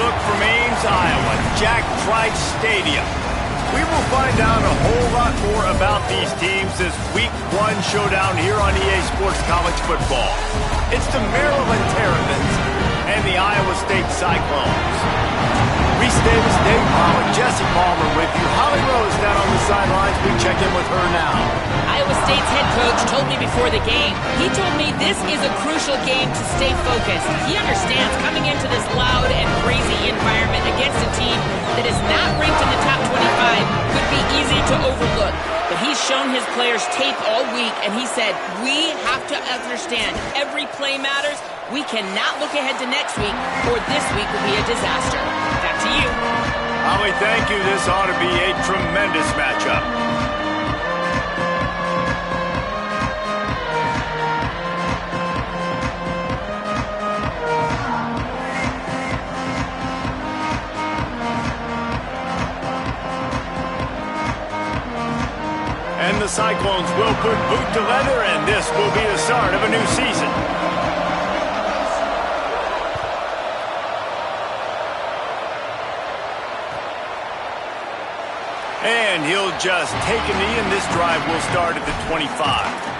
look from Ames, Iowa, Jack Trice Stadium. We will find out a whole lot more about these teams this Week 1 showdown here on EA Sports College Football. It's the Maryland Terrapins and the Iowa State Cyclones. Reese Davis, Dave Palmer, Jesse Palmer with you. Holly Rose down on the sidelines. We check in with her now. Iowa State's head coach told me before the game, he told me this is a crucial game to stay focused. He understands coming into this loud and crazy environment against a team that is not ranked in the top 25 could be easy to overlook. But he's shown his players tape all week, and he said, we have to understand every play matters. We cannot look ahead to next week, or this week will be a disaster. Back to you. Holly, thank you. This ought to be a tremendous matchup. And the Cyclones will put boot to leather, and this will be the start of a new season. And he'll just take a knee, and this drive will start at the 25.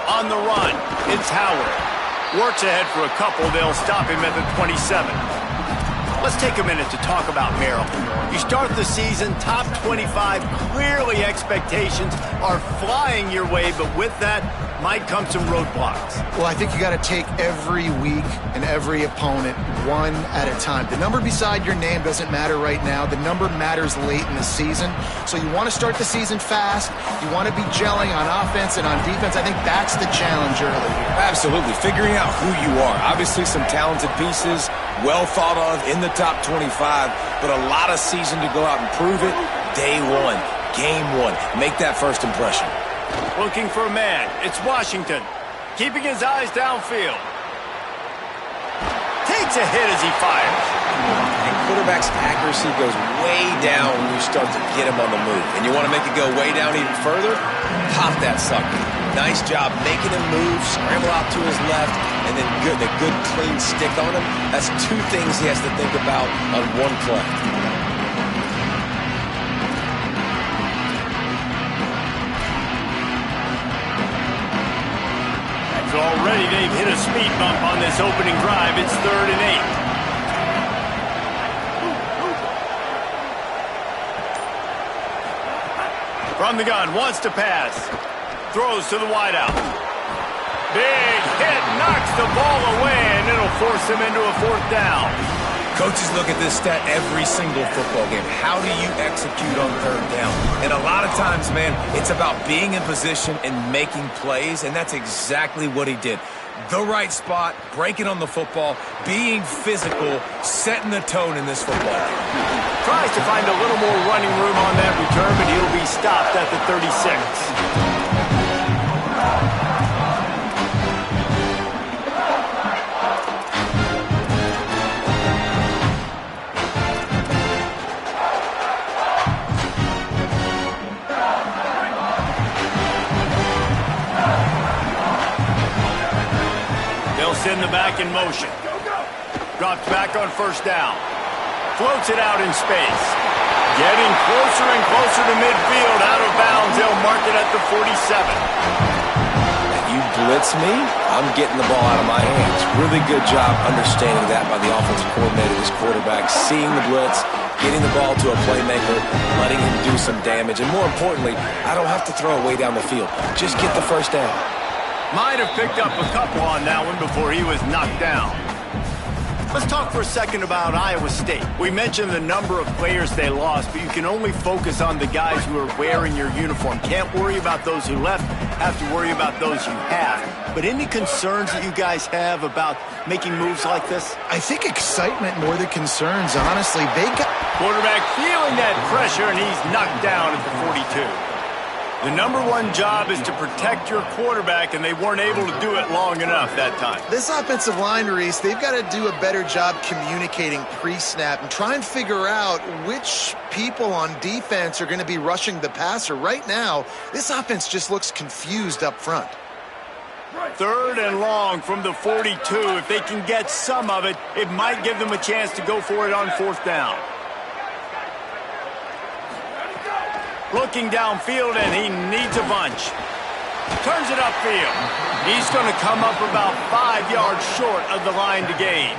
On the run, it's Howard. Works ahead for a couple. They'll stop him at the 27. Let's take a minute to talk about Maryland. You start the season top 25. Clearly expectations are flying your way, but with that might come some roadblocks. Well, I think you got to take every week and every opponent one at a time. The number beside your name doesn't matter right now. The number matters late in the season. So you want to start the season fast. You want to be gelling on offense and on defense. I think that's the challenge early here. Absolutely. Figuring out who you are. Obviously some talented pieces, well thought of in the top 25, but a lot of season to go out and prove it. Day one, game one. Make that first impression. Looking for a man. It's Washington. Keeping his eyes downfield. Takes a hit as he fires. And quarterback's accuracy goes way down when you start to get him on the move. And you want to make it go way down even further? Pop that sucker. Nice job making him move, scramble out to his left, and then a good clean stick on him. That's two things he has to think about on one play. Already they've hit a speed bump on this opening drive. It's 3rd and 8. From the gun, wants to pass. Throws to the wideout. Big hit, knocks the ball away, and it'll force him into a 4th down. Coaches look at this stat every single football game. How do you execute on 3rd down? And a lot of times, man, it's about being in position and making plays, and that's exactly what he did. The right spot, breaking on the football, being physical, setting the tone in this football game. Tries to find a little more running room on that return, but he'll be stopped at the 36. Send the back in motion. Drops back on 1st down. Floats it out in space. Getting closer and closer to midfield. Out of bounds. They'll mark it at the 47. You blitz me, I'm getting the ball out of my hands. Really good job understanding that by the offensive coordinator, his quarterback, seeing the blitz, getting the ball to a playmaker, letting him do some damage. And more importantly, I don't have to throw it way down the field. Just get the 1st down. Might have picked up a couple on that one before he was knocked down. Let's talk for a second about Iowa State. We mentioned the number of players they lost, but you can only focus on the guys who are wearing your uniform. Can't worry about those who left, have to worry about those you have. but any concerns that you guys have about making moves like this? I think excitement more than concerns, honestly. Quarterback feeling that pressure, and he's knocked down at the 42. The number one job is to protect your quarterback, and they weren't able to do it long enough that time. This offensive line, Reese, they've got to do a better job communicating pre-snap and try and figure out which people on defense are going to be rushing the passer. Right now, this offense just looks confused up front. 3rd and long from the 42. If they can get some of it, it might give them a chance to go for it on 4th down. Looking downfield, and he needs a bunch. Turns it upfield. He's going to come up about 5 yards short of the line to gain.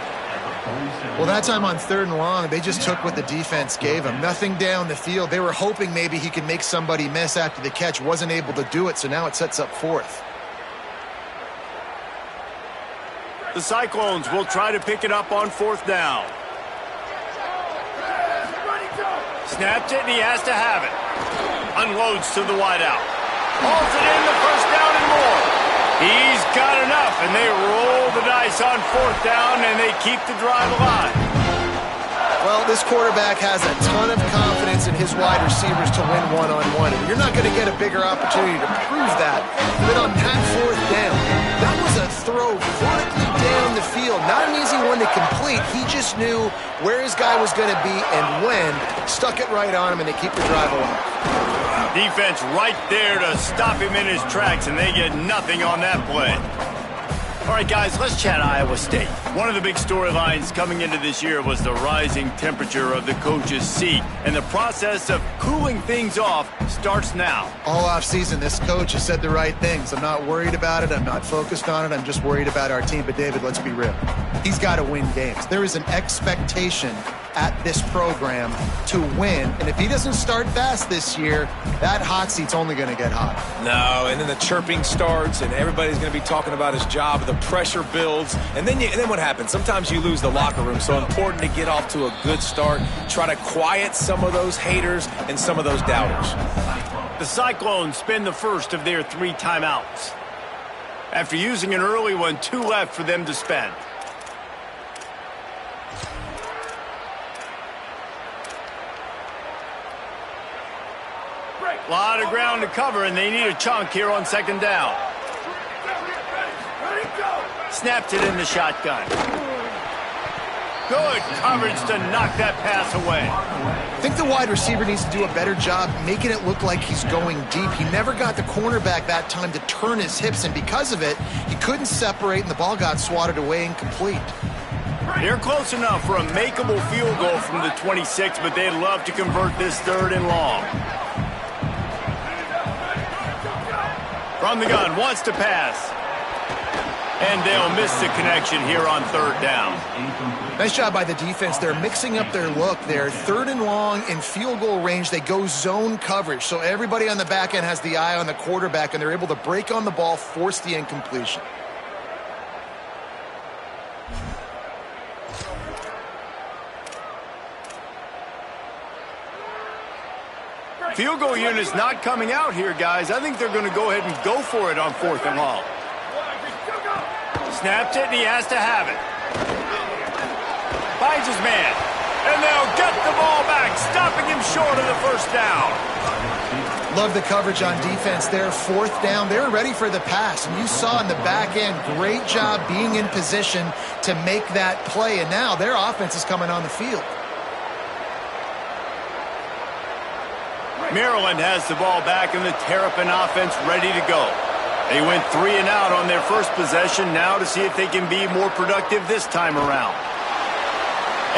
Well, that time on 3rd and long, they just took what the defense gave him. Nothing down the field. They were hoping maybe he could make somebody miss after the catch. Wasn't able to do it, so now it sets up 4th. The Cyclones will try to pick it up on 4th down. Snaps it, and he has to have it. Unloads to the wideout. Hauls it in the 1st down and more. He's got enough, and they roll the dice on 4th down, and they keep the drive alive. Well, this quarterback has a ton of confidence in his wide receivers to win one-on-one. And you're not going to get a bigger opportunity to prove that than on that 4th down. That was a throw vertically down the field. Not an easy one to complete. He just knew where his guy was going to be and when. Stuck it right on him, and they keep the drive alive. Defense right there to stop him in his tracks, and they get nothing on that play. All right, guys, let's chat Iowa State. One of the big storylines coming into this year was the rising temperature of the coach's seat, and the process of cooling things off starts now. All offseason, this coach has said the right things. I'm not worried about it. I'm not focused on it. I'm just worried about our team. But, David, let's be real. He's got to win games. There is an expectation at this program to win, and if he doesn't start fast this year, that hot seat's only going to get hot. No, and then the chirping starts, and everybody's going to be talking about his job. The pressure builds, and then what happens? Sometimes you lose the locker room, so important to get off to a good start. Try to quiet some of those haters and some of those doubters. The Cyclones spend the first of their 3 timeouts. After using an early one, 2 left for them to spend. A lot of ground to cover, and they need a chunk here on 2nd down. Snapped it in the shotgun. Good coverage to knock that pass away. I think the wide receiver needs to do a better job making it look like he's going deep. He never got the cornerback that time to turn his hips, and because of it, he couldn't separate, and the ball got swatted away incomplete. They're close enough for a makeable field goal from the 26, but they'd love to convert this 3rd and long. From the gun, wants to pass. And they'll miss the connection here on 3rd down. Nice job by the defense. They're mixing up their look there. 3rd and long in field goal range. They go zone coverage. So everybody on the back end has the eye on the quarterback, and they're able to break on the ball, force the incompletion. Field goal unit's not coming out here, guys. I think they're going to go ahead and go for it on 4th and long. Snapped it, and he has to have it. Finds his man. And they'll get the ball back, stopping him short of the 1st down. Love the coverage on defense there. 4th down. They were ready for the pass. And you saw in the back end, great job being in position to make that play. And now their offense is coming on the field. Maryland has the ball back, and the Terrapin offense ready to go. They went 3 and out on their first possession, now to see if they can be more productive this time around.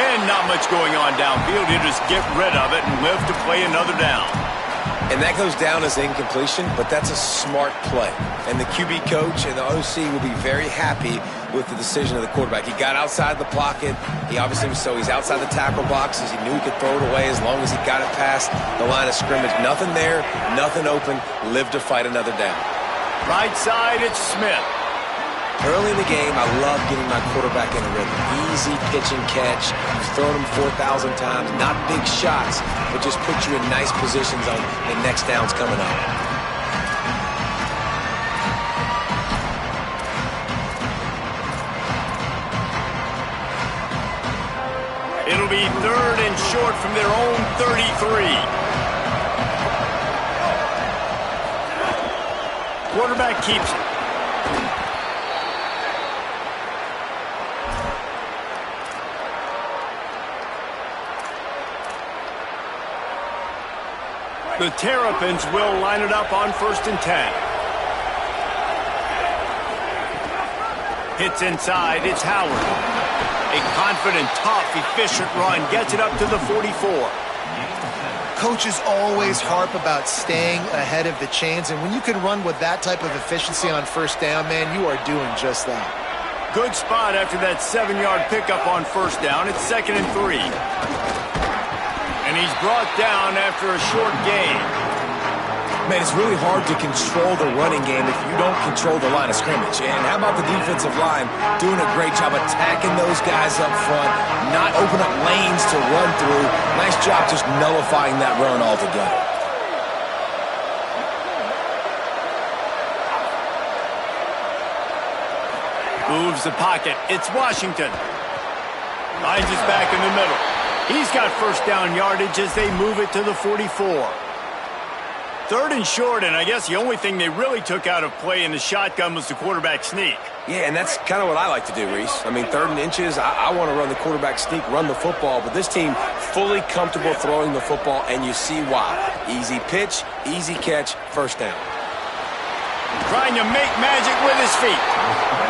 And not much going on downfield. You just get rid of it and live to play another down. And that goes down as incompletion, but that's a smart play. And the QB coach and the OC will be very happy with the decision of the quarterback. He got outside the pocket. He's outside the tackle boxes. He knew he could throw it away as long as he got it past the line of scrimmage. Nothing there, nothing open. Live to fight another down. Right side, it's Smith. Early in the game, I love getting my quarterback in a rhythm. Easy pitch and catch. You've thrown him 4,000 times. Not big shots, but just put you in nice positions on the next downs coming up. It'll be 3rd and short from their own 33. Quarterback keeps it. The Terrapins will line it up on 1st and 10. Hits inside, it's Howard. A confident, tough, efficient run gets it up to the 44. Coaches always harp about staying ahead of the chains, and when you can run with that type of efficiency on 1st down, man, you are doing just that. Good spot after that 7-yard pickup on 1st down. It's 2nd and 3. And he's brought down after a short gain. Man, it's really hard to control the running game if you don't control the line of scrimmage. And how about the defensive line doing a great job attacking those guys up front, not open up lanes to run through. Nice job just nullifying that run altogether. Moves the pocket. It's Washington. Lines his back in the middle. He's got 1st down yardage as they move it to the 44. 3rd and short, and I guess the only thing they really took out of play in the shotgun was the quarterback sneak. Yeah, and that's kind of what I like to do, Reese. I mean, 3rd and inches, I want to run the quarterback sneak, run the football, but this team fully comfortable throwing the football, and you see why. Easy pitch, easy catch, 1st down. Trying to make magic with his feet.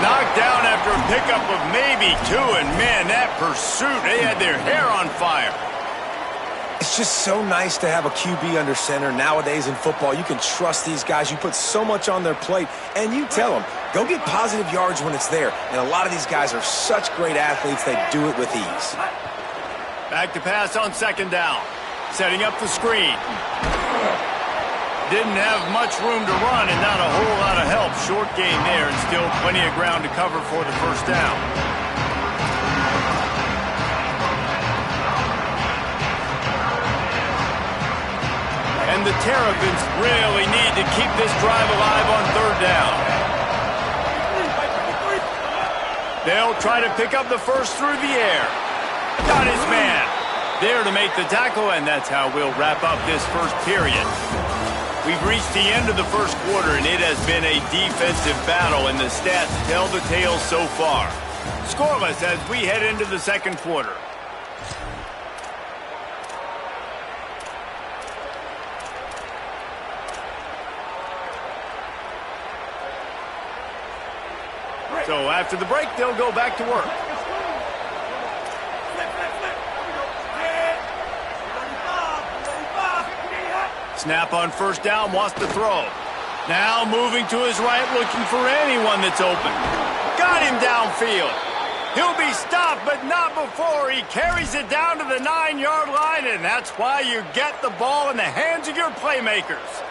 Knocked down after a pickup of maybe 2, and man, that pursuit, they had their hair on fire. It's just so nice to have a QB under center. Nowadays in football, you can trust these guys. You put so much on their plate, and you tell them, go get positive yards when it's there. And a lot of these guys are such great athletes, they do it with ease. Back to pass on 2nd down. Setting up the screen. Didn't have much room to run and not a whole lot of help. Short gain there and still plenty of ground to cover for the 1st down. And the Terrapins really need to keep this drive alive on 3rd down. They'll try to pick up the 1st through the air. Got his man. There to make the tackle, and that's how we'll wrap up this 1st period. We've reached the end of the 1st quarter, and it has been a defensive battle, and the stats tell the tale so far. Scoreless as we head into the 2nd quarter. So after the break, they'll go back to work. Snap on 1st down, wants to throw. Now moving to his right, looking for anyone that's open. Got him downfield. He'll be stopped, but not before he carries it down to the 9-yard line, and that's why you get the ball in the hands of your playmakers.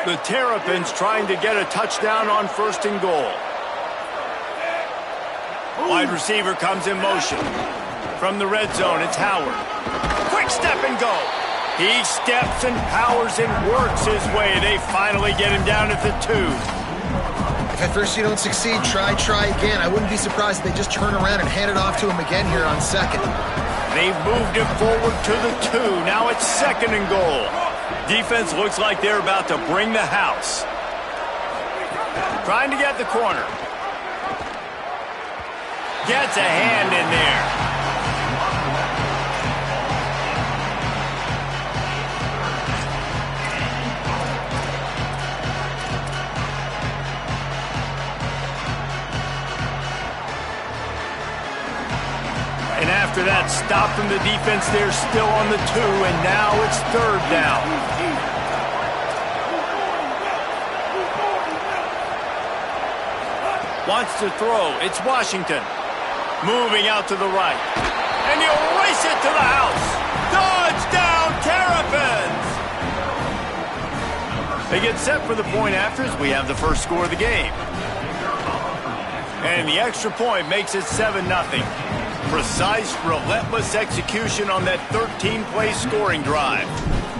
The Terrapins trying to get a touchdown on 1st and goal. Wide receiver comes in motion. From the red zone, it's Howard. Quick step and go. He steps and powers and works his way. They finally get him down at the 2. If at first you don't succeed, try again. I wouldn't be surprised if they just turn around and hand it off to him again here on 2nd. They've moved him forward to the 2. Now it's 2nd and goal. Defense looks like they're about to bring the house. Trying to get the corner. Gets a hand in there. And after that stop from the defense, they're still on the 2, and now it's 3rd down. Wants to throw. It's Washington. Moving out to the right. And he'll race it to the house. Touchdown, Terrapins! They get set for the point after as we have the 1st score of the game. And the extra point makes it 7-0. Precise, relentless execution on that 13-play scoring drive.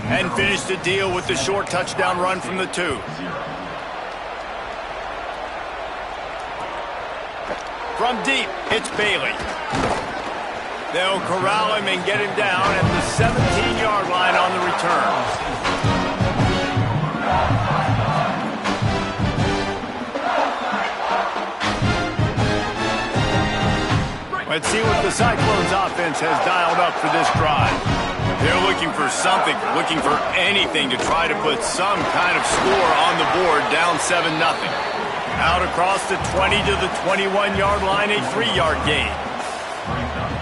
And finish the deal with the short touchdown run from the 2. From deep, it's Bailey. They'll corral him and get him down at the 17-yard line on the return. Let's see what the Cyclones offense has dialed up for this drive. They're looking for something, looking for anything to try to put some kind of score on the board, down 7-0. Out across the 20 to the 21-yard line, a 3-yard gain.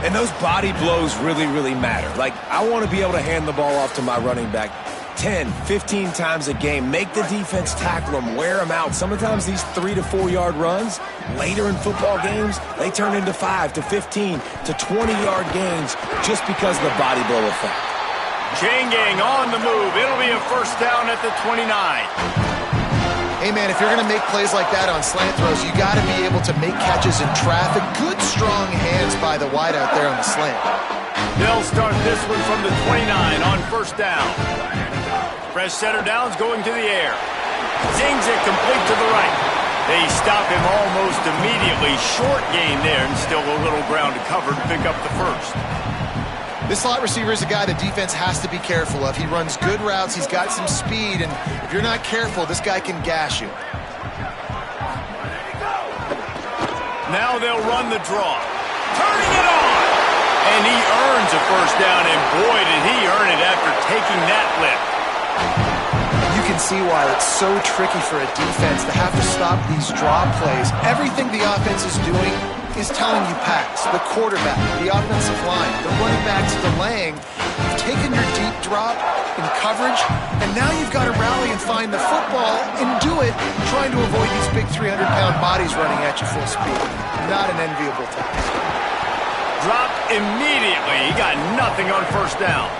And those body blows really, really matter. Like, I want to be able to hand the ball off to my running back 10, 15 times a game. Make the defense tackle them, wear them out. Sometimes these 3 to 4 yard runs, later in football games, they turn into 5 to 15 to 20-yard gains just because of the body blow effect. Chain gang on the move. It'll be a first down at the 29. Hey, man, if you're going to make plays like that on slant throws, you got to be able to make catches in traffic. Good, strong hands by the wideout there on the slant. They'll start this one from the 29 on first down. Fresh setter downs going to the air. Zings it complete to the right. They stop him almost immediately. Short gain there, and still a little ground to cover to pick up the first. This slot receiver is a guy the defense has to be careful of. He runs good routes. He's got some speed, and if you're not careful, this guy can gash you. Now they'll run the draw. Turning it on! And he earns a first down, and boy, did he earn it after taking that lift. You can see why it's so tricky for a defense to have to stop these draw plays. Everything the offense is doing is telling you pass. The quarterback, the offensive line, the running backs delaying. You've taken your deep drop in coverage, and now you've got to rally and find the football and do it trying to avoid these big 300-pound bodies running at you full speed. Not an enviable task. Dropped immediately. He got nothing on first down.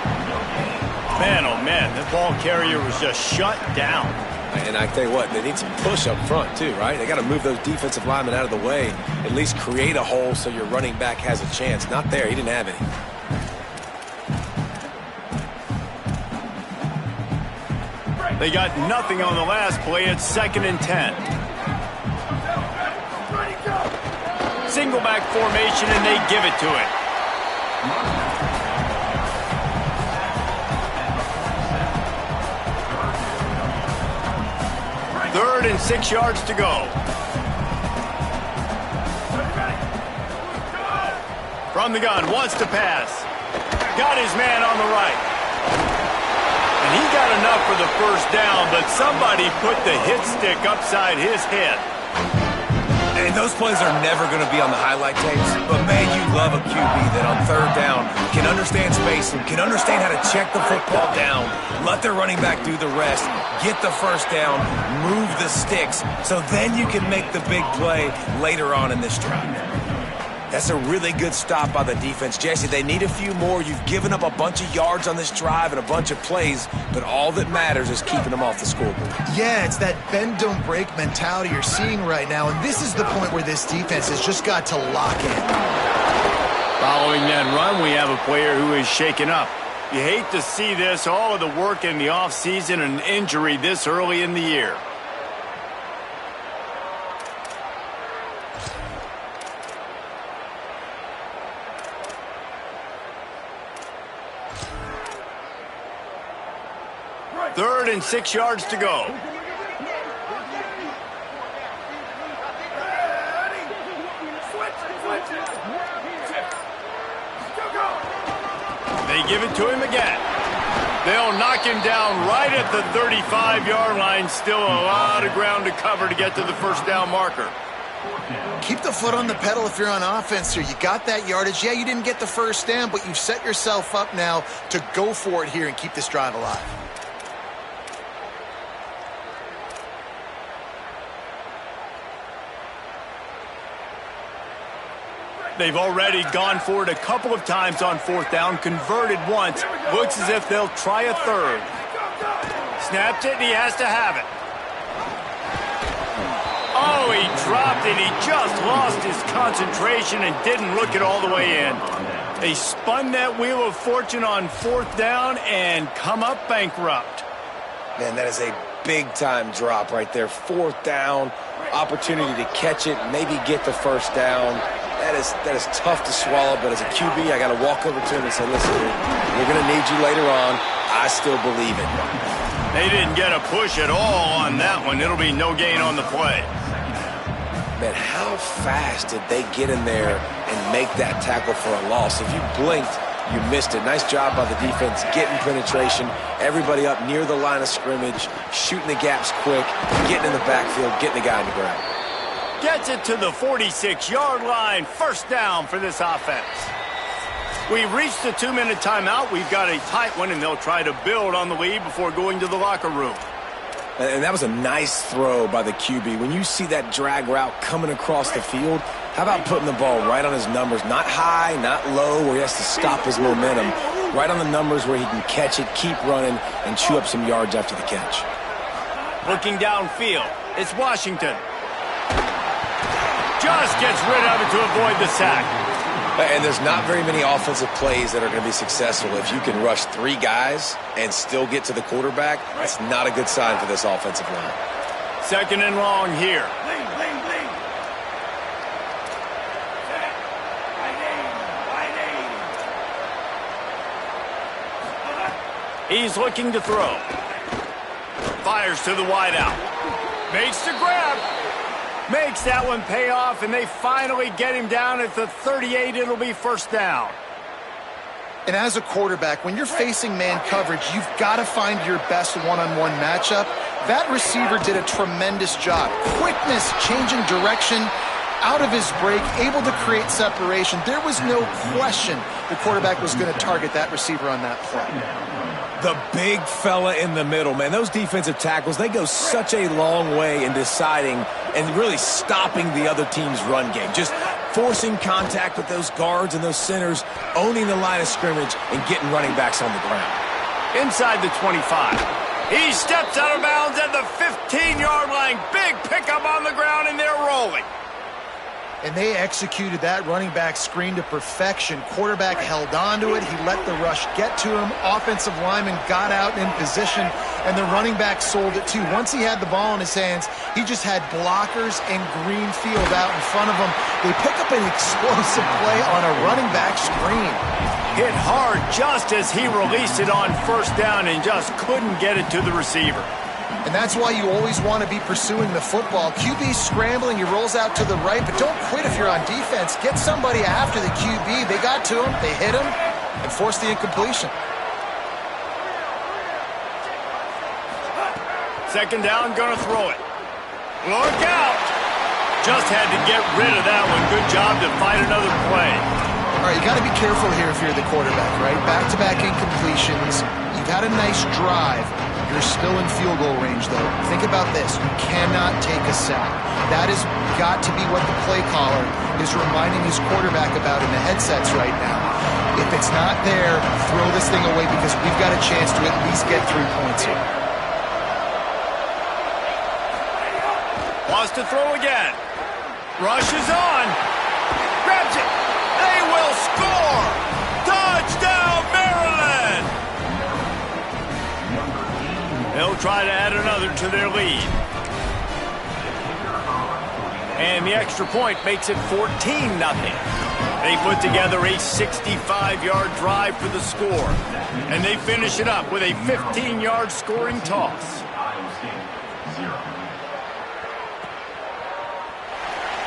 Man, oh man, the ball carrier was just shut down. And I tell you what, they need some push up front too, right? They got to move those defensive linemen out of the way, at least create a hole so your running back has a chance. Not there, he didn't have any. They got nothing on the last play. It's 2nd and 10. Single back formation, and they give it to it. Third and 6 yards to go. From the gun, wants to pass. Got his man on the right. And he got enough for the first down, but somebody put the hit stick upside his head. And those plays are never going to be on the highlight tapes, but man, you love a QB that on third down can understand spacing, can understand how to check the football down, let their running back do the rest, get the first down, move the sticks, so then you can make the big play later on in this drive. That's a really good stop by the defense. Jesse, they need a few more. You've given up a bunch of yards on this drive and a bunch of plays, but all that matters is keeping them off the scoreboard. Yeah, it's that bend, don't break mentality you're seeing right now, and this is the point where this defense has just got to lock in. Following that run, we have a player who is shaken up. You hate to see this, all of the work in the offseason and injury this early in the year. Third and 6 yards to go. They give it to him again. They'll knock him down right at the 35-yard line. Still a lot of ground to cover to get to the first down marker. Keep the foot on the pedal if you're on offense here. You got that yardage. Yeah, you didn't get the first down, but you've set yourself up now to go for it here and keep this drive alive. They've already gone for it a couple of times on fourth down, converted once. Looks as if they'll try a third. Snapped it, and he has to have it. Oh, he dropped it. He just lost his concentration and didn't look it all the way in. They spun that wheel of fortune on fourth down and come up bankrupt. Man, that is a big-time drop right there. Fourth down. opportunity to catch it, maybe get the first down. That is tough to swallow, but as a QB, I got to walk over to him and say, listen, we're going to need you later on. I still believe it. They didn't get a push at all on that one. It'll be no gain on the play. Man, how fast did they get in there and make that tackle for a loss? If you blinked, you missed it. Nice job by the defense, getting penetration, everybody up near the line of scrimmage, shooting the gaps quick, getting in the backfield, getting the guy on the ground. Gets it to the 46-yard line. First down for this offense. We've reached the 2-minute timeout. We've got a tight one, and they'll try to build on the lead before going to the locker room. And that was a nice throw by the QB. When you see that drag route coming across the field, how about putting the ball right on his numbers? Not high, not low, where he has to stop his momentum. Right on the numbers where he can catch it, keep running, and chew up some yards after the catch. Looking downfield, it's Washington. Just gets rid of it to avoid the sack. And there's not very many offensive plays that are going to be successful. If you can rush 3 guys and still get to the quarterback, that's not a good sign for this offensive line. Second and long here. He's looking to throw. Fires to the wideout. Makes the grab. Makes that one pay off, and they finally get him down at the 38. It'll be first down. And as a quarterback, when you're facing man coverage, you've got to find your best one-on-one matchup. That receiver did a tremendous job. Quickness, changing direction, out of his break, able to create separation. There was no question the quarterback was going to target that receiver on that play. The big fella in the middle, man. Those defensive tackles, they go such a long way in deciding and really stopping the other team's run game. Just forcing contact with those guards and those centers, owning the line of scrimmage, and getting running backs on the ground. Inside the 25. He steps out of bounds at the 15-yard line. Big pickup on the ground, and they're rolling. And they executed that running back screen to perfection. Quarterback held on to it. He let the rush get to him. Offensive lineman got out in position, and the running back sold it too. Once he had the ball in his hands, he just had blockers and green field out in front of him. They pick up an explosive play on a running back screen. Hit hard just as he released it on first down and just couldn't get it to the receiver. And that's why you always want to be pursuing the football. QB's scrambling, he rolls out to the right, but don't quit if you're on defense. Get somebody after the QB. They got to him, they hit him, and forced the incompletion. Second down, gonna throw it. Look out! Just had to get rid of that one. Good job to fight another play. All right, you got to be careful here if you're the quarterback, right? Back-to-back incompletions. You've had a nice drive. You're still in field goal range, though. Think about this. You cannot take a sack. That has got to be what the play caller is reminding his quarterback about in the headsets right now. If it's not there, throw this thing away because we've got a chance to at least get 3 points here. Wants to throw again. Rush is on. Grabs it. They will score. Touchdown, Maryland. They'll try to add another to their lead. And the extra point makes it 14-0. They put together a 65-yard drive for the score. And they finish it up with a 15-yard scoring toss.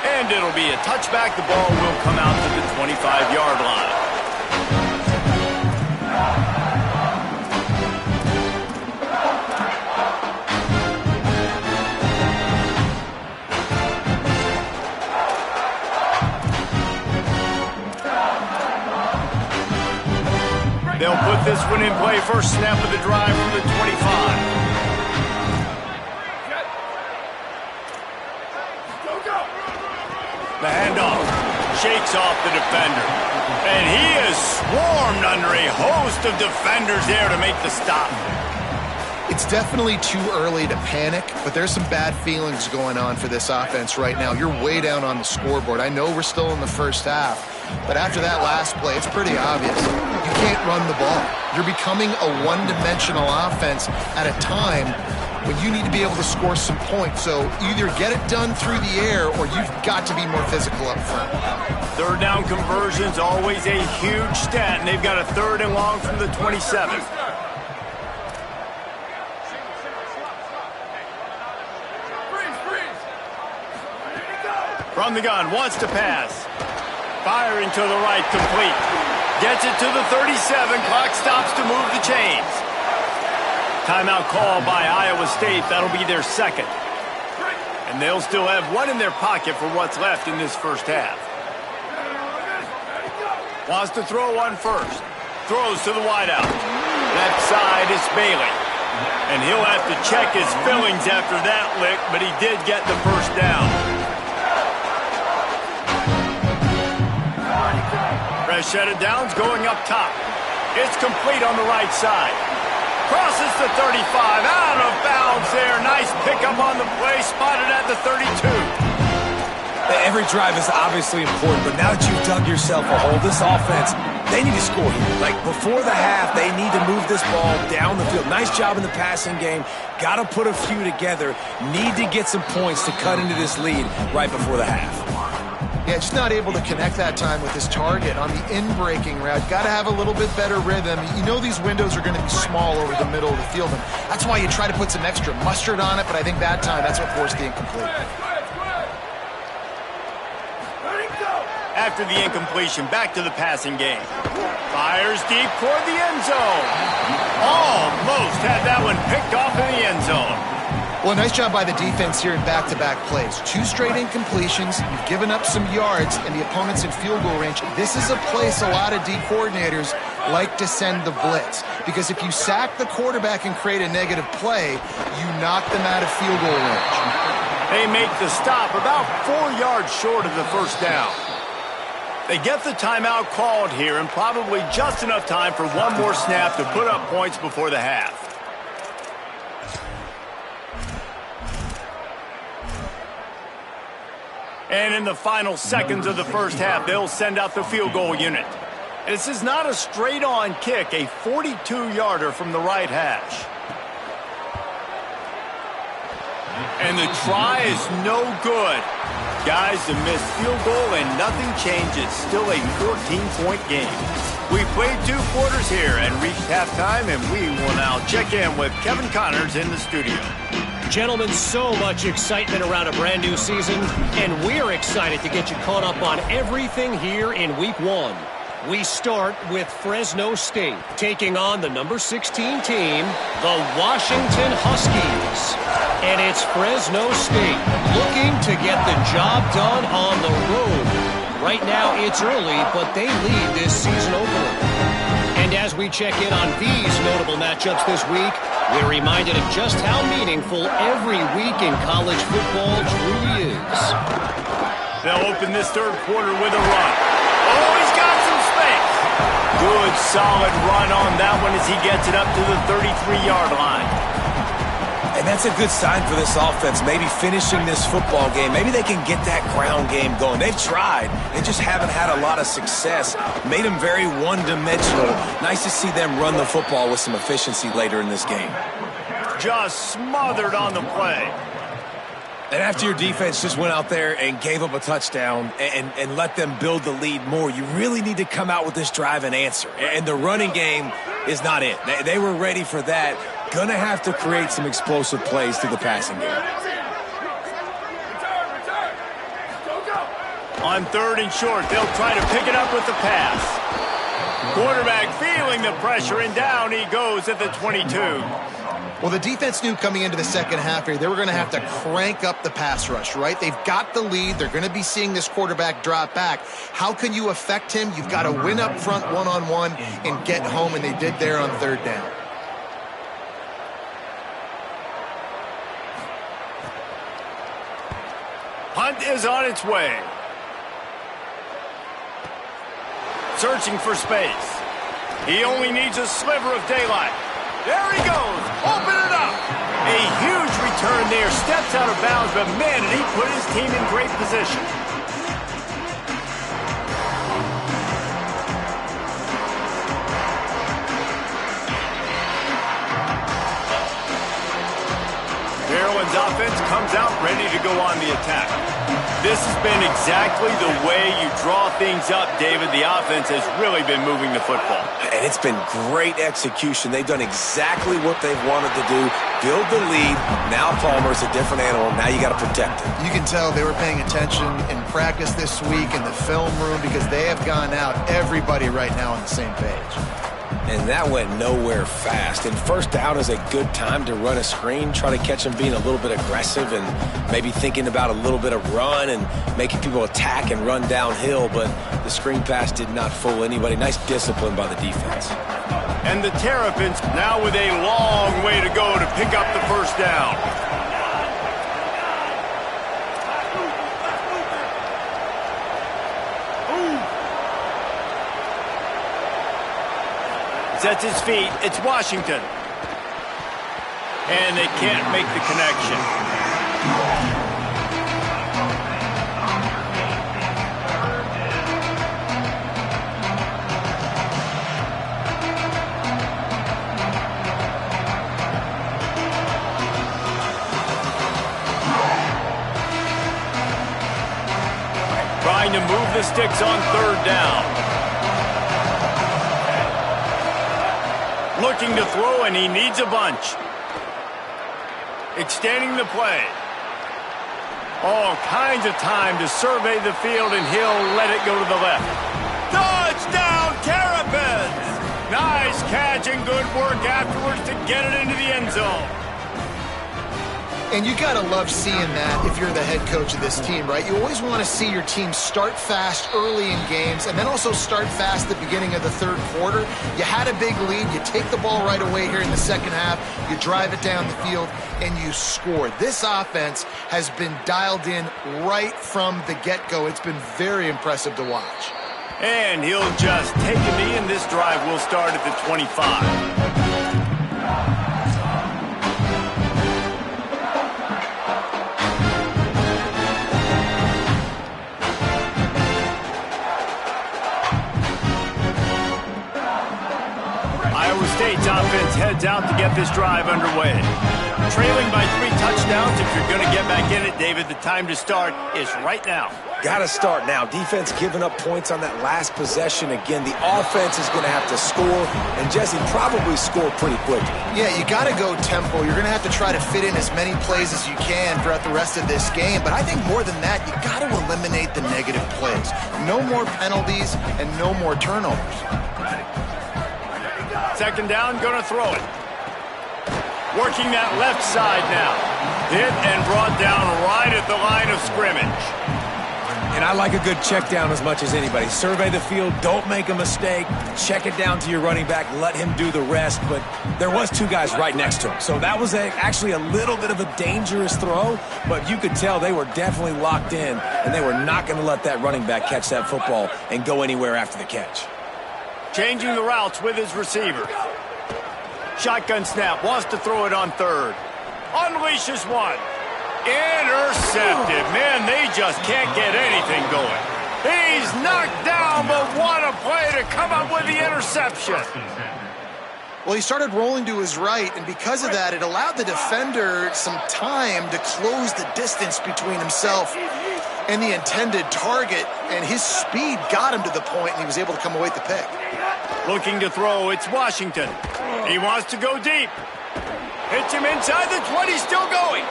And it'll be a touchback. The ball will come out to the 25-yard line. They'll put this one in play. First snap of the drive from the 25. The handoff shakes off the defender. And he is swarmed under a host of defenders there to make the stop. It's definitely too early to panic, but there's some bad feelings going on for this offense right now. You're way down on the scoreboard. I know we're still in the first half, but after that last play, it's pretty obvious. You can't run the ball. You're becoming a one-dimensional offense at a time when you need to be able to score some points. So either get it done through the air or you've got to be more physical up front. Third down conversion's always a huge stat, and they've got a 3rd and long from the 27. From the gun, wants to pass. Firing to the right, complete. Gets it to the 37. Clock stops to move the chains. Timeout call by Iowa State. That'll be their 2nd. And they'll still have one in their pocket for what's left in this first half. Wants to throw on first. Throws to the wideout. Left side is Bailey. And he'll have to check his fillings after that lick, but he did get the first down. Fresh set of downs going up top. It's complete on the right side. Crosses the 35. Out of bounds there. Nice pickup on the play. Spotted at the 32. Every drive is obviously important, but now that you've dug yourself a hole, this offense, they need to score here. Like, before the half, they need to move this ball down the field. Nice job in the passing game. Got to put a few together. Need to get some points to cut into this lead right before the half. Yeah, just not able to connect that time with his target on the in-breaking route. Got to have a little bit better rhythm. You know these windows are going to be small over the middle of the field, and that's why you try to put some extra mustard on it, but I think that time, that's what forced the incomplete. After the incompletion, back to the passing game. Fires deep toward the end zone. Almost had that one picked off in the end zone. Well, nice job by the defense here in back-to-back plays. 2 straight incompletions, you've given up some yards, and the opponent's in field goal range. This is a place a lot of D coordinators like to send the blitz, because if you sack the quarterback and create a negative play, you knock them out of field goal range. They make the stop about 4 yards short of the first down. They get the timeout called here, and probably just enough time for one more snap to put up points before the half. And in the final seconds of the first half, they'll send out the field goal unit. This is not a straight-on kick, a 42-yarder from the right hash. And the try is no good. Guys, a missed field goal and nothing changes. Still a 14-point game. We played 2 quarters here and reached halftime, and we will now check in with Kevin Connors in the studio. Gentlemen, so much excitement around a brand new season, and we're excited to get you caught up on everything here in Week 1. We start with Fresno State taking on the number 16 team, the Washington Huskies. And it's Fresno State looking to get the job done on the road. Right now it's early, but they lead this season opener. And as we check in on these notable matchups this week, we're reminded of just how meaningful every week in college football truly is. They'll open this third quarter with a run. Oh, he's got some space. Good, solid run on that one as he gets it up to the 33-yard line. And that's a good sign for this offense, maybe finishing this football game. Maybe they can get that ground game going. They've tried. They just haven't had a lot of success. Made them very one-dimensional. Nice to see them run the football with some efficiency later in this game. Just smothered on the play. And after your defense just went out there and gave up a touchdown and let them build the lead more, you really need to come out with this drive and answer. And the running game is not it. They were ready for that. Going to have to create some explosive plays through the passing game. On 3rd and short, they'll try to pick it up with the pass. Quarterback feeling the pressure, and down he goes at the 22. Well, the defense knew coming into the second half here, they were going to have to crank up the pass rush, right? They've got the lead. They're going to be seeing this quarterback drop back. How can you affect him? You've got to win up front one-on-one and get home, and they did there on 3rd down. Punt is on its way. Searching for space. He only needs a sliver of daylight. There he goes. Open it up. A huge return there. Steps out of bounds, but man, did he put his team in great position. offense comes out ready to go on the attack. This has been exactly the way you draw things up, David. The offense has really been moving the football. And it's been great execution. They've done exactly what they've wanted to do. Build the lead. Now Palmer's a different animal. Now you got to protect it. You can tell they were paying attention in practice this week in the film room because they have gone out, everybody right now on the same page. And that went nowhere fast. And first down is a good time to run a screen, try to catch them being a little bit aggressive and maybe thinking about a little bit of run and making people attack and run downhill. But the screen pass did not fool anybody. Nice discipline by the defense. And the Terrapins now with a long way to go to pick up the first down. Sets his feet. It's Washington. And they can't make the connection. Trying to move the sticks on third down. Looking to throw, and he needs a bunch. Extending the play. All kinds of time to survey the field, and he'll let it go to the left. Touchdown, Terrapins! Nice catch and good work afterwards to get it into the end zone. And you got to love seeing that if you're the head coach of this team, right? You always want to see your team start fast early in games and then also start fast at the beginning of the third quarter. You had a big lead. You take the ball right away here in the second half. You drive it down the field, and you score. This offense has been dialed in right from the get-go. It's been very impressive to watch. And he'll just take a knee, and this drive will start at the 25. State's offense heads out to get this drive underway. Trailing by 3 touchdowns. If you're going to get back in it, David, the time to start is right now. Got to start now. Defense giving up points on that last possession. Again, the offense is going to have to score, and Jesse probably score pretty quickly. Yeah, you got to go tempo. You're going to have to try to fit in as many plays as you can throughout the rest of this game. But I think more than that, you got to eliminate the negative plays. No more penalties and no more turnovers. Second down, going to throw it. Working that left side now. Hit and brought down right at the line of scrimmage. And I like a good check down as much as anybody. Survey the field, don't make a mistake. Check it down to your running back, let him do the rest. But there was 2 guys right next to him. So that was actually a little bit of a dangerous throw, but you could tell they were definitely locked in, and they were not going to let that running back catch that football and go anywhere after the catch. Changing the routes with his receiver. Shotgun snap, wants to throw it on third. Unleashes one. Intercepted. Man, they just can't get anything going. He's knocked down, but what a play to come up with the interception. Well, he started rolling to his right, and because of that, it allowed the defender some time to close the distance between himself and the intended target, and his speed got him to the point, and he was able to come away with the pick. Looking to throw, it's Washington. He wants to go deep. Hits him inside the 20, still going.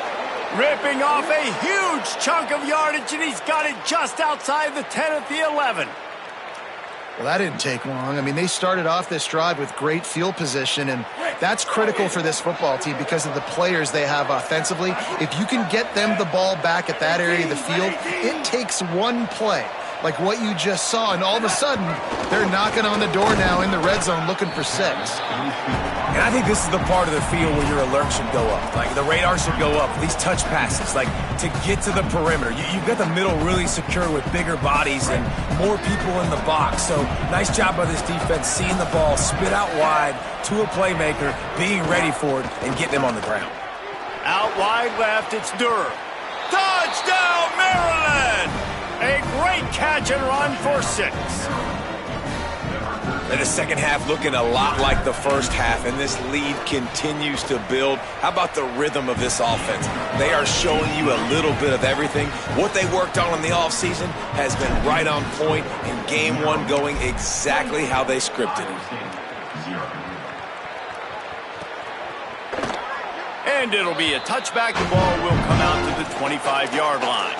Ripping off a huge chunk of yardage, and he's got it just outside the 10 at the 11. Well, that didn't take long. I mean, they started off this drive with great field position, and that's critical for this football team because of the players they have offensively. If you can get them the ball back at that area of the field, it takes one play, like what you just saw, and all of a sudden, they're knocking on the door now in the red zone looking for 6. And I think this is the part of the field where your alert should go up. Like, the radar should go up. These touch passes, like, to get to the perimeter. You've got the middle really secure with bigger bodies and more people in the box. So, nice job by this defense, seeing the ball, spit out wide to a playmaker, being ready for it, and getting him on the ground. Out wide left, it's Durr. Touchdown, Maryland! A great catch and run for 6. And the second half looking a lot like the first half, and this lead continues to build. How about the rhythm of this offense? They are showing you a little bit of everything. What they worked on in the offseason has been right on point, and game one going exactly how they scripted it. And it'll be a touchback. The ball will come out to the 25-yard line.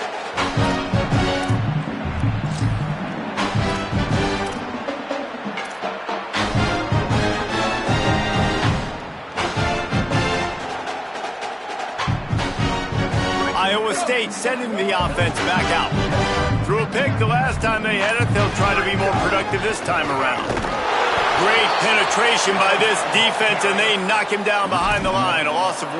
Iowa State sending the offense back out. Threw a pick the last time they had it. They'll try to be more productive this time around. Great penetration by this defense, and they knock him down behind the line. A loss of 1.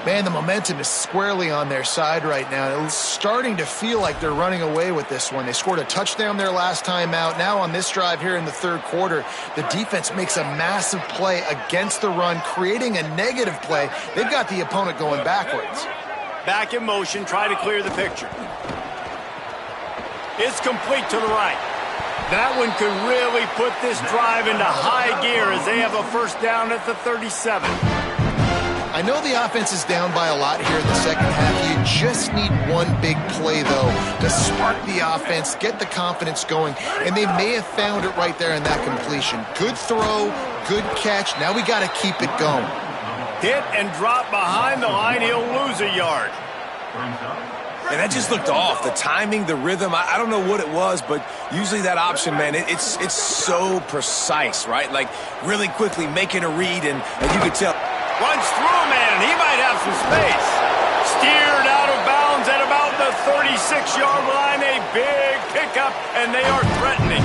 Man, the momentum is squarely on their side right now. It's starting to feel like they're running away with this one. They scored a touchdown their last time out. Now on this drive here in the third quarter, the defense makes a massive play against the run, creating a negative play. They've got the opponent going backwards. Back in motion, try to clear the picture. It's complete to the right. That one could really put this drive into high gear as they have a first down at the 37. I know the offense is down by a lot here in the second half. You just need one big play, though, to spark the offense, get the confidence going, and they may have found it right there in that completion. Good throw, good catch. Now we got to keep it going. Hit and drop behind the line. He'll lose a yard. And that just looked off. The timing, the rhythm, I don't know what it was, but usually that option, man, it's so precise, right? Like really quickly making a read, and you could tell. Runs through a man, and he might have some space. Steered out of bounds at about the 36-yard line. A big pickup, and they are threatening.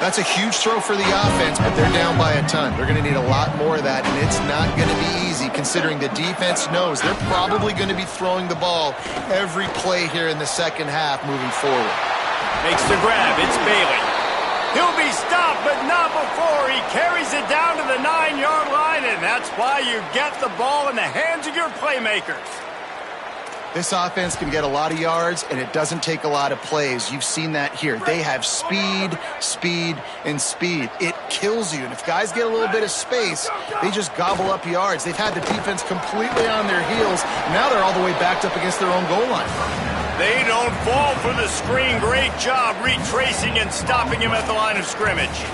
That's a huge throw for the offense, but they're down by a ton. They're going to need a lot more of that, and it's not going to be easy considering the defense knows they're probably going to be throwing the ball every play here in the second half moving forward. Makes the grab. It's Bailey. He'll be stopped, but not before. He carries it down to the 9-yard line, and that's why you get the ball in the hands of your playmakers. This offense can get a lot of yards, and it doesn't take a lot of plays. You've seen that here. They have speed, speed, and speed. It kills you, and if guys get a little bit of space, they just gobble up yards. They've had the defense completely on their heels. Now they're all the way backed up against their own goal line. They don't fall for the screen. Great job retracing and stopping him at the line of scrimmage.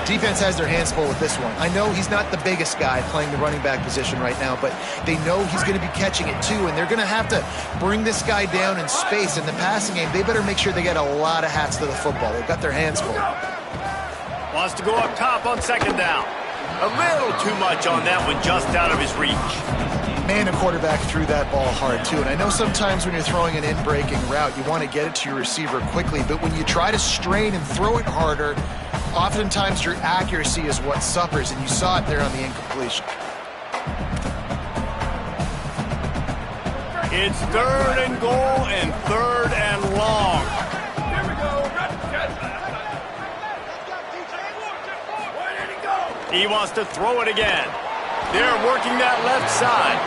Defense has their hands full with this one. I know he's not the biggest guy playing the running back position right now, but they know he's going to be catching it too, and they're going to have to bring this guy down in space. In the passing game, they better make sure they get a lot of hats to the football. They've got their hands full. Wants to go up top on second down. A little too much on that one, just out of his reach. Man, the quarterback threw that ball hard, too. And I know sometimes when you're throwing an in-breaking route, you want to get it to your receiver quickly. But when you try to strain and throw it harder, oftentimes your accuracy is what suffers. And you saw it there on the incompletion. It's 3rd and goal and 3rd and long. Here we go. He wants to throw it again. They're working that left side.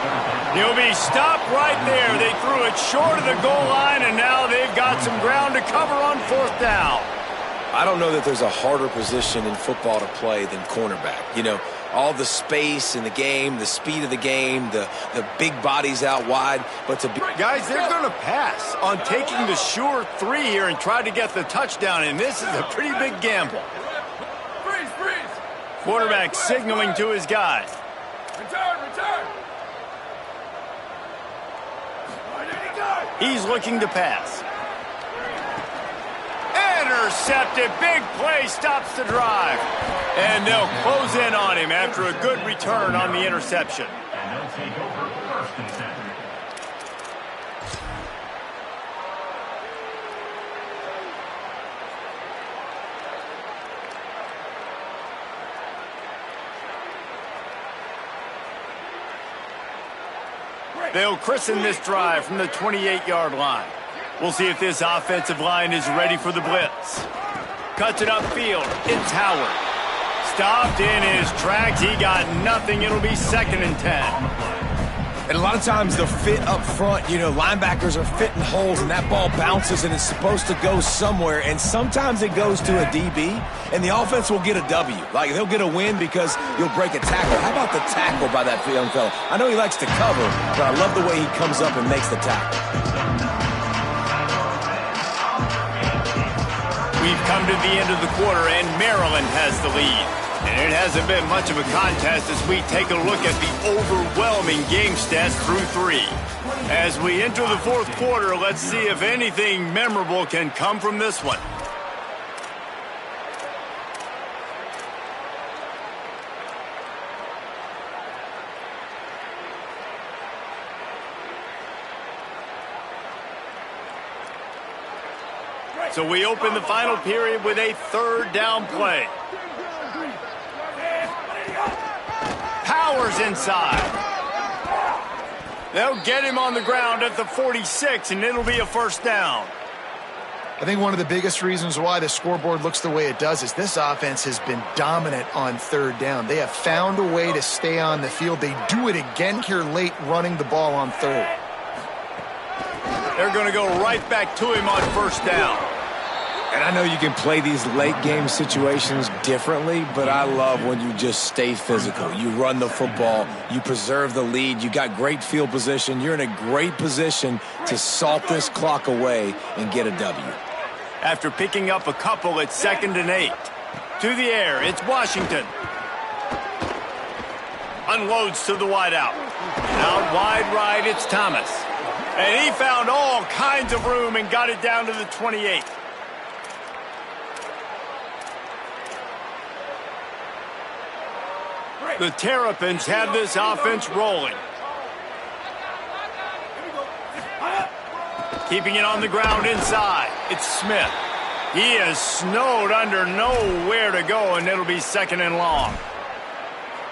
He'll be stopped right there. They threw it short of the goal line, and now they've got some ground to cover on 4th down. I don't know that there's a harder position in football to play than cornerback. You know, all the space in the game, the speed of the game, the big bodies out wide. But to be... Guys, they're going to pass on taking the sure 3 here and try to get the touchdown, and this is a pretty big gamble. Freeze! Quarterback signaling to his guy. Return! Where did he go? He's looking to pass. Intercepted. Big play stops the drive. And they'll close in on him after a good return on the interception. And they'll take over 1st and 10. They'll christen this drive from the 28-yard line. We'll see if this offensive line is ready for the blitz. Cuts it upfield. It's Howard. Stopped in his tracks. He got nothing. It'll be 2nd and 10. And a lot of times they'll fit up front. You know, linebackers are fitting holes, and that ball bounces, and it's supposed to go somewhere. And sometimes it goes to a DB, and the offense will get a W. Like, they'll get a win because you'll break a tackle. How about the tackle by that young fella? I know he likes to cover, but I love the way he comes up and makes the tackle. We've come to the end of the quarter, and Maryland has the lead. And it hasn't been much of a contest as we take a look at the overwhelming game stats through 3. As we enter the fourth quarter, let's see if anything memorable can come from this one. So we open the final period with a third down play. Powers inside. They'll get him on the ground at the 46, and it'll be a first down. I think one of the biggest reasons why the scoreboard looks the way it does is this offense has been dominant on third down. They have found a way to stay on the field. They do it again here late, running the ball on third. They're going to go right back to him on first down. And I know you can play these late-game situations differently, but I love when you just stay physical. You run the football. You preserve the lead. You got great field position. You're in a great position to salt this clock away and get a W. After picking up a couple, it's 2nd and 8. To the air, it's Washington. Unloads to the wideout. Out wide right, it's Thomas. And he found all kinds of room and got it down to the 28. The Terrapins have this offense rolling. Keeping it on the ground inside. It's Smith. He is snowed under, nowhere to go, and it'll be 2nd and long.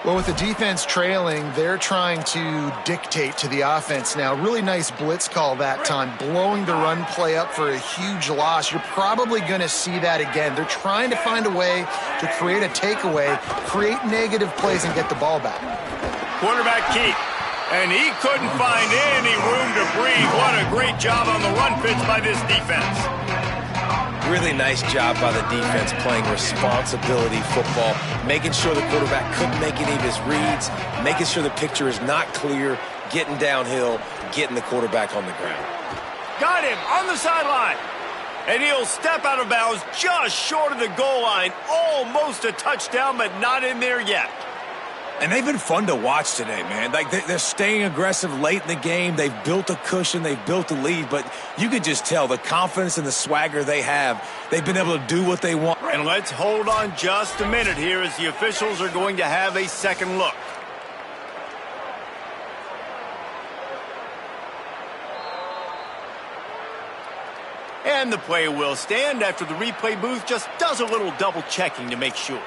Well, with the defense trailing, they're trying to dictate to the offense now. Really nice blitz call that time, blowing the run play up for a huge loss. You're probably going to see that again. They're trying to find a way to create a takeaway, create negative plays, and get the ball back. Quarterback keep, and he couldn't find any room to breathe. What a great job on the run pitch by this defense. Really nice job by the defense playing responsibility football, making sure the quarterback couldn't make any of his reads, making sure the picture is not clear, getting downhill, getting the quarterback on the ground. Got him on the sideline. And he'll step out of bounds just short of the goal line. Almost a touchdown, but not in there yet. And they've been fun to watch today, man. Like, they're staying aggressive late in the game. They've built a cushion. They've built a lead. But you could just tell the confidence and the swagger they have. They've been able to do what they want. And let's hold on just a minute here as the officials are going to have a second look. And the play will stand after the replay booth just does a little double checking to make sure.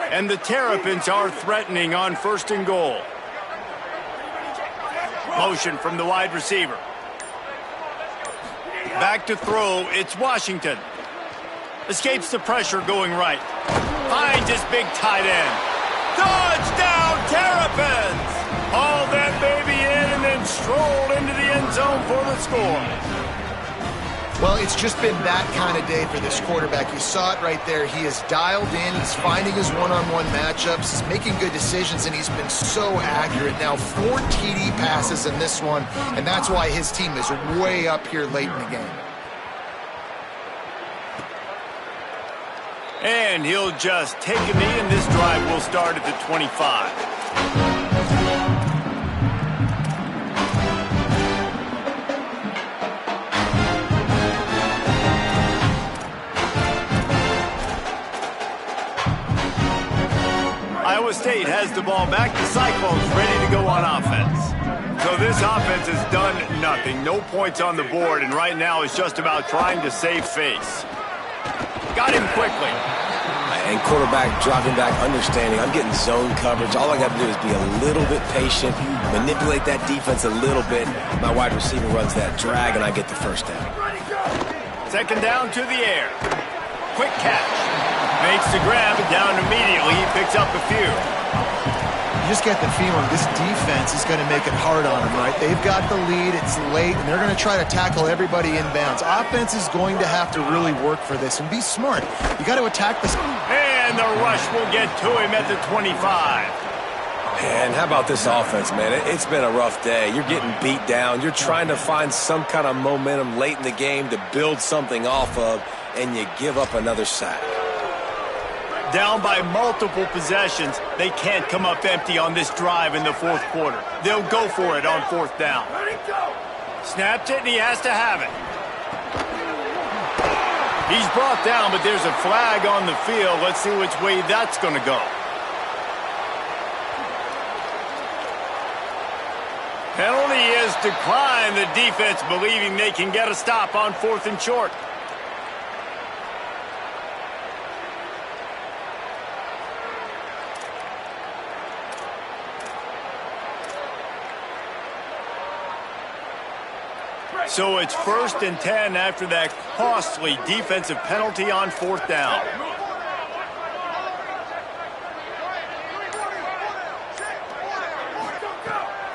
And the Terrapins are threatening on 1st and goal. Motion from the wide receiver. Back to throw, it's Washington. Escapes the pressure going right. Finds his big tight end. Touchdown, Terrapins! Hauled that baby in and then strolled into the end zone for the score. Well, it's just been that kind of day for this quarterback. You saw it right there. He is dialed in. He's finding his one-on-one matchups. He's making good decisions, and he's been so accurate. Now, 4 TD passes in this one, and that's why his team is way up here late in the game. And he'll just take a knee, and this drive will start at the 25. Iowa State has the ball back. The Cyclones ready to go on offense. So this offense has done nothing. No points on the board, and right now it's just about trying to save face. Got him quickly. And quarterback dropping back, understanding I'm getting zone coverage. All I got to do is be a little bit patient, manipulate that defense a little bit. My wide receiver runs that drag, and I get the first down. 2nd down to the air. Quick catch. Makes the grab and down immediately. He picks up a few. You just get the feeling this defense is going to make it hard on them, right? They've got the lead, it's late, and they're going to try to tackle everybody inbounds. Offense is going to have to really work for this and be smart. You got to attack this. And the rush will get to him at the 25. Man, how about this offense, man? It's been a rough day. You're getting beat down. You're trying to find some kind of momentum late in the game to build something off of, and you give up another sack. Down by multiple possessions, they can't come up empty on this drive in the fourth quarter. They'll go for it on fourth down. Snapped it, and he has to have it. He's brought down, but there's a flag on the field. Let's see which way that's going to go. Penalty is declined. The defense believing they can get a stop on 4th and short. So it's 1st and 10 after that costly defensive penalty on 4th down.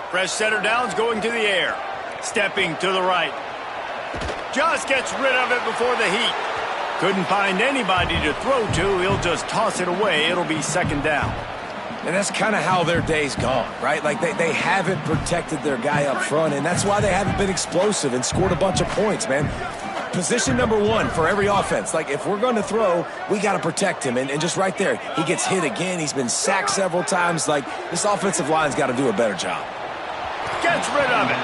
Fresh center downs going to the air. Stepping to the right. Just gets rid of it before the heat. Couldn't find anybody to throw to. He'll just toss it away. It'll be 2nd down. And that's kind of how their day's gone, right? Like they haven't protected their guy up front, and that's why they haven't been explosive and scored a bunch of points, man. Position number 1 for every offense. Like, if we're going to throw, we got to protect him. And just right there, he gets hit again. He's been sacked several times. Like, this offensive line's got to do a better job. Gets rid of it.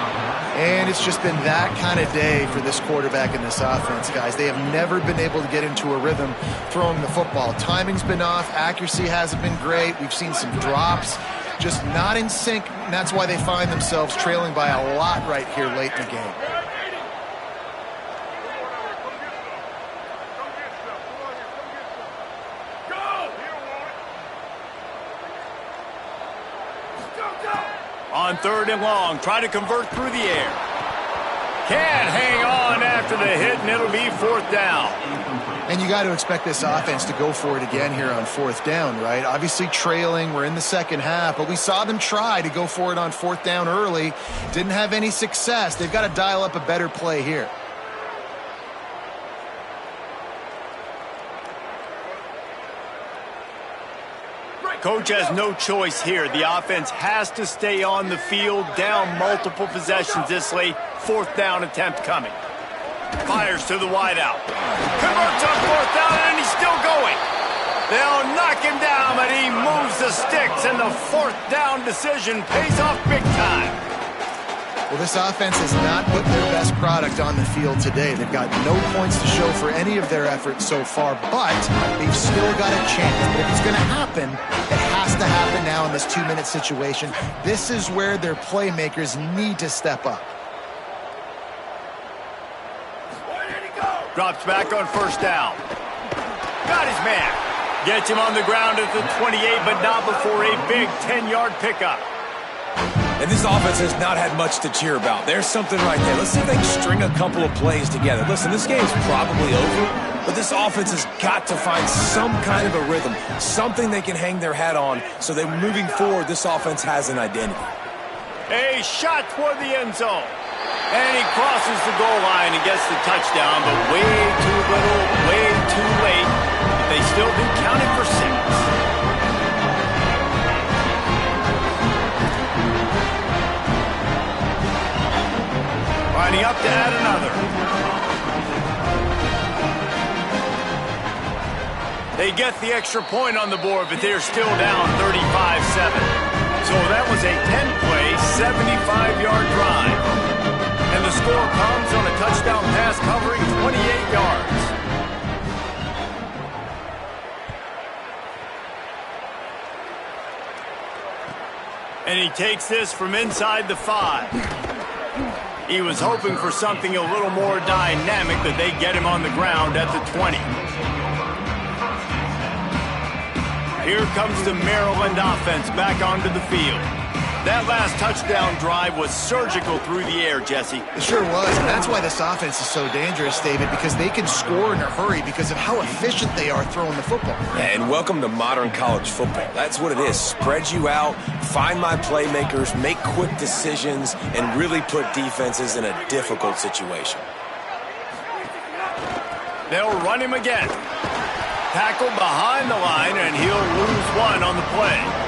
And it's just been that kind of day for this quarterback and this offense, guys. They have never been able to get into a rhythm throwing the football. Timing's been off. Accuracy hasn't been great. We've seen some drops. Just not in sync, and that's why they find themselves trailing by a lot right here late in the game. On 3rd and long, try to convert through the air. Can't hang on after the hit, and it'll be 4th down. And you got to expect this offense to go for it again here on 4th down, right? Obviously trailing, we're in the second half, but we saw them try to go for it on 4th down early. Didn't have any success. They've got to dial up a better play here. Coach has no choice here. The offense has to stay on the field, down multiple possessions this late. 4th down attempt coming. Fires to the wideout. Converts on 4th down, and he's still going. They'll knock him down, but he moves the sticks, and the 4th down decision pays off big time. Well, this offense has not put their best product on the field today. They've got no points to show for any of their efforts so far, but they've still got a chance. But if it's going to happen, it has to happen now in this 2-minute situation. This is where their playmakers need to step up. Drops back on 1st down. Got his man. Gets him on the ground at the 28, but not before a big 10-yard pickup. And this offense has not had much to cheer about. There's something right there. Let's see if they can string a couple of plays together. Listen, this game's probably over, but this offense has got to find some kind of a rhythm, something they can hang their hat on so that moving forward, this offense has an identity. A shot toward the end zone. And he crosses the goal line and gets the touchdown, but way too little, way too late. But they still do count it for 6. Lining up to add another. They get the extra point on the board, but they're still down 35-7. So that was a 10-play, 75-yard drive. And the score comes on a touchdown pass covering 28 yards. And he takes this from inside the 5. He was hoping for something a little more dynamic, but they get him on the ground at the 20. Here comes the Maryland offense back onto the field. That last touchdown drive was surgical through the air, Jesse. It sure was, and that's why this offense is so dangerous, David, because they can score in a hurry because of how efficient they are throwing the football. And welcome to modern college football. That's what it is. Spread you out, find my playmakers, make quick decisions, and really put defenses in a difficult situation. They'll run him again. Tackled behind the line, and he'll lose one on the play.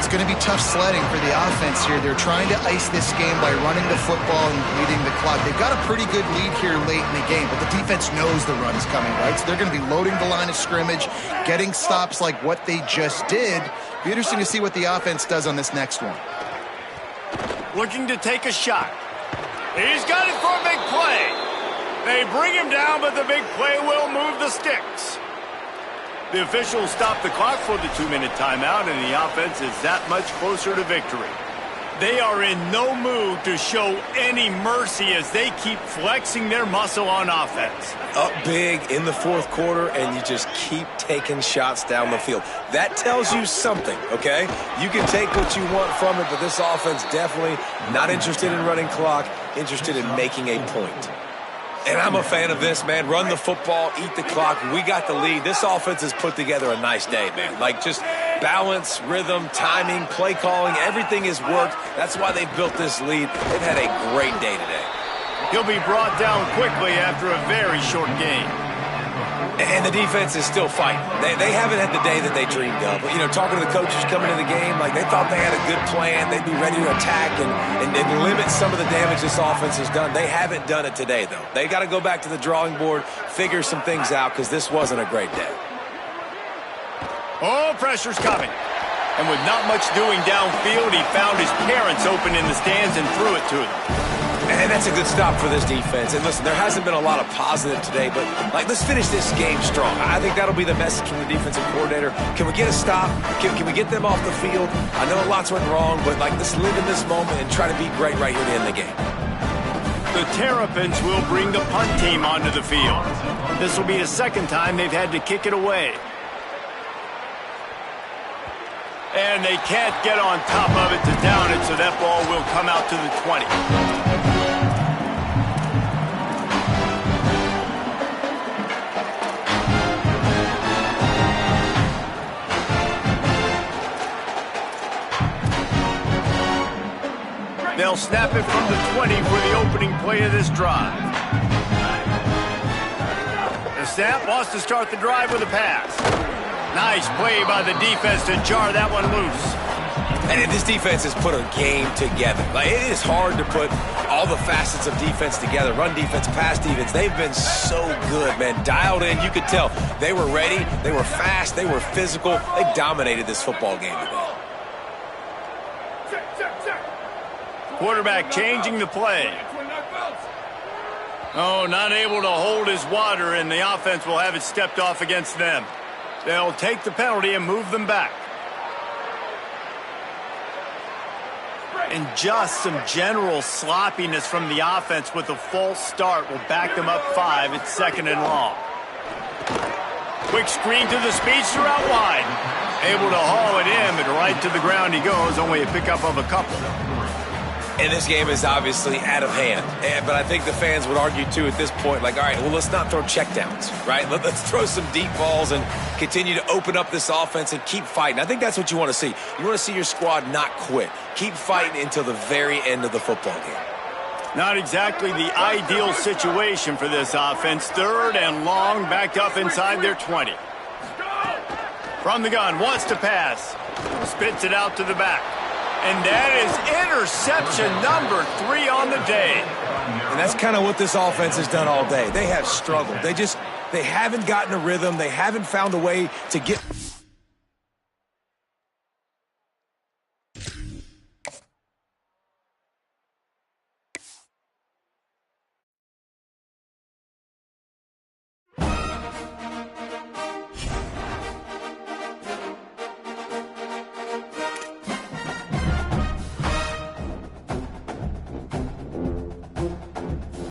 It's going to be tough sledding for the offense here. They're trying to ice this game by running the football and leading the clock. They've got a pretty good lead here late in the game, but the defense knows the run's coming, right? So they're going to be loading the line of scrimmage, getting stops like what they just did. Be interesting to see what the offense does on this next one. Looking to take a shot. He's got it for a big play. They bring him down, but the big play will move the sticks. The officials stop the clock for the 2-minute timeout, and the offense is that much closer to victory. They are in no mood to show any mercy as they keep flexing their muscle on offense. Up big in the fourth quarter, and you just keep taking shots down the field. That tells you something, okay? You can take what you want from it, but this offense definitely not interested in running clock, interested in making a point. And I'm a fan of this, man. Run the football, eat the clock. We got the lead. This offense has put together a nice day, man. Like, just balance, rhythm, timing, play calling, everything has worked. That's why they built this lead. They've had a great day today. He'll be brought down quickly after a very short game. And the defense is still fighting. They haven't had the day that they dreamed of. You know, talking to the coaches coming into the game, like they thought they had a good plan. They'd be ready to attack and limit some of the damage this offense has done. They haven't done it today, though. They got to go back to the drawing board, figure some things out, because this wasn't a great day. Oh, pressure's coming. And with not much doing downfield, he found his parents open in the stands and threw it to them. And that's a good stop for this defense. And listen, there hasn't been a lot of positive today, but like, let's finish this game strong. I think that'll be the message from the defensive coordinator. Can we get a stop? Can we get them off the field? I know lots went wrong, but like, let's live in this moment and try to be great right here to end the game. The Terrapins will bring the punt team onto the field. This will be the second time they've had to kick it away. And they can't get on top of it to down it, so that ball will come out to the 20. They'll snap it from the 20 for the opening play of this drive. The snap wants to start the drive with a pass. Nice play by the defense to jar that one loose. And this defense has put a game together. Like, it is hard to put all the facets of defense together. Run defense, pass defense. They've been so good, man. Dialed in. You could tell they were ready. They were fast. They were physical. They dominated this football game today. Quarterback changing the play. Oh, not able to hold his water, and the offense will have it stepped off against them. They'll take the penalty and move them back. And just some general sloppiness from the offense with a false start will back them up 5. It's 2nd and long. Quick screen to the speedster out wide. Able to haul it in, but right to the ground he goes. Only a pickup of a couple. And this game is obviously out of hand. But I think the fans would argue, too, at this point, like, all right, well, let's not throw checkdowns, right? Let's throw some deep balls and continue to open up this offense and keep fighting. I think that's what you want to see. You want to see your squad not quit. Keep fighting until the very end of the football game. Not exactly the ideal situation for this offense. 3rd and long, backed up inside their 20. From the gun, wants to pass. Spits it out to the back. And that is interception number 3 on the day. And that's kind of what this offense has done all day. They have struggled. They haven't gotten a rhythm. They haven't found a way to get...